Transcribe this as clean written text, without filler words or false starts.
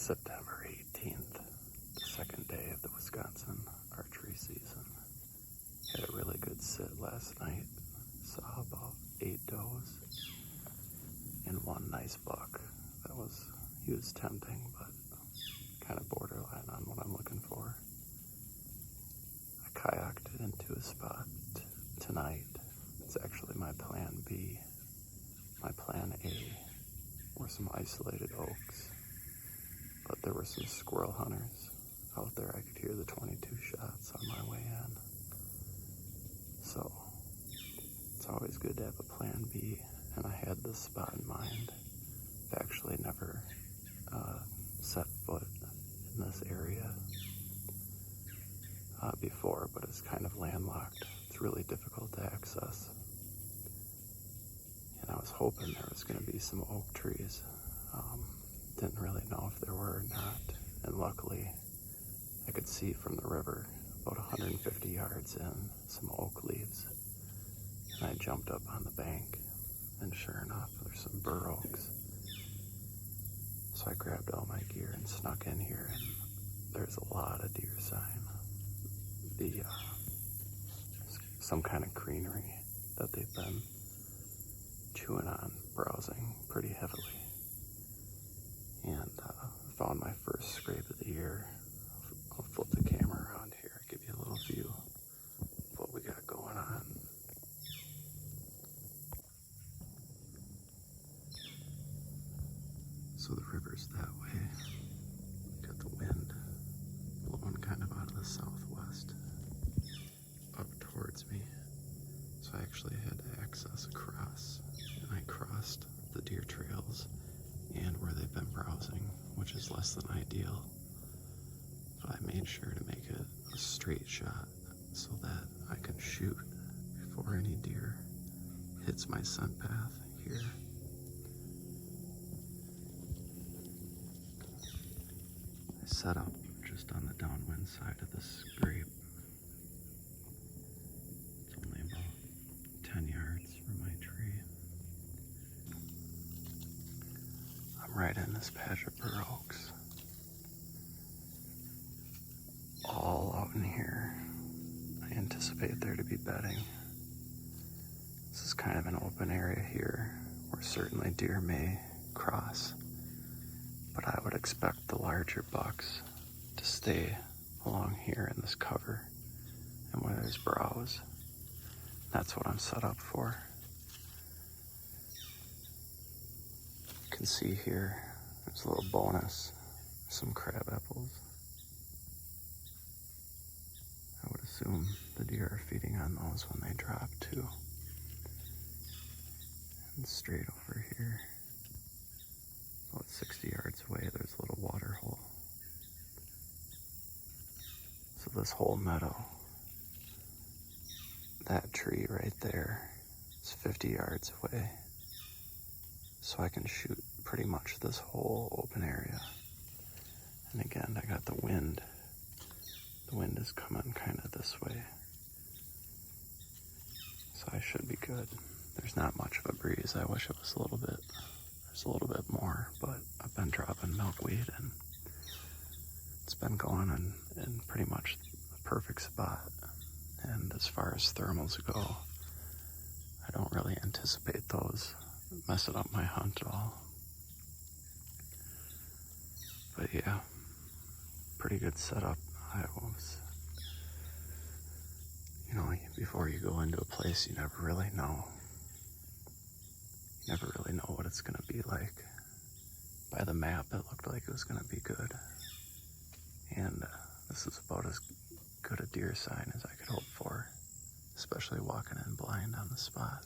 September 18th, the second day of the Wisconsin archery season. Had a really good sit last night. Saw about 8 does and one nice buck. He was tempting, but kind of borderline on what I'm looking for. I kayaked into a spot tonight. It's actually my plan B. My plan A were some isolated oaks, but there were some squirrel hunters out there. I could hear the 22 shots on my way in. So it's always good to have a plan B, and I had this spot in mind. I've actually never set foot in this area before, but it's kind of landlocked. It's really difficult to access. And I was hoping there was going to be some oak trees. Didn't really know if there were or not. And luckily, I could see from the river about 150 yards in some oak leaves. And I jumped up on the bank, and sure enough, there's some bur oaks. So I grabbed all my gear and snuck in here, and there's a lot of deer sign. Some kind of greenery that they've been chewing on, browsing pretty heavily. And found my first scrape of the year. I'll flip the camera around here, give you a little view of what we got going on. So the river's that way. Got the wind blowing kind of out of the southwest up towards me. So I actually had to access across, and I crossed the deer trails and where they've been browsing, which is less than ideal. But I made sure to make it a straight shot so that I can shoot before any deer hits my scent path here. I set up just on the downwind side of this scrape. It's only about 10 yards from my tree. I'm right in this patch of bur oaks. All out in here. I anticipate there to be bedding. This is kind of an open area here where certainly deer may cross, but I would expect the larger bucks to stay along here in this cover and where there's browse. That's what I'm set up for. You can see here, there's a little bonus, some crab apples. I would assume the deer are feeding on those when they drop too. And straight over here, about 60 yards away, there's a little water hole. So this whole meadow, that tree right there is 50 yards away. So I can shoot pretty much this whole open area. And again, I got the wind. The wind is coming kind of this way. So I should be good. There's not much of a breeze. I wish it was a little bit. There's a little bit more, but I've been dropping milkweed and it's been going in pretty much the perfect spot. And as far as thermals go, I don't really anticipate those messing up my hunt at all. But yeah, pretty good setup. I was, before you go into a place, you never really know. You never really know what it's going to be like. By the map, it looked like it was going to be good. And this is about as good a deer sign as I could hope for, especially walking in blind on the spot.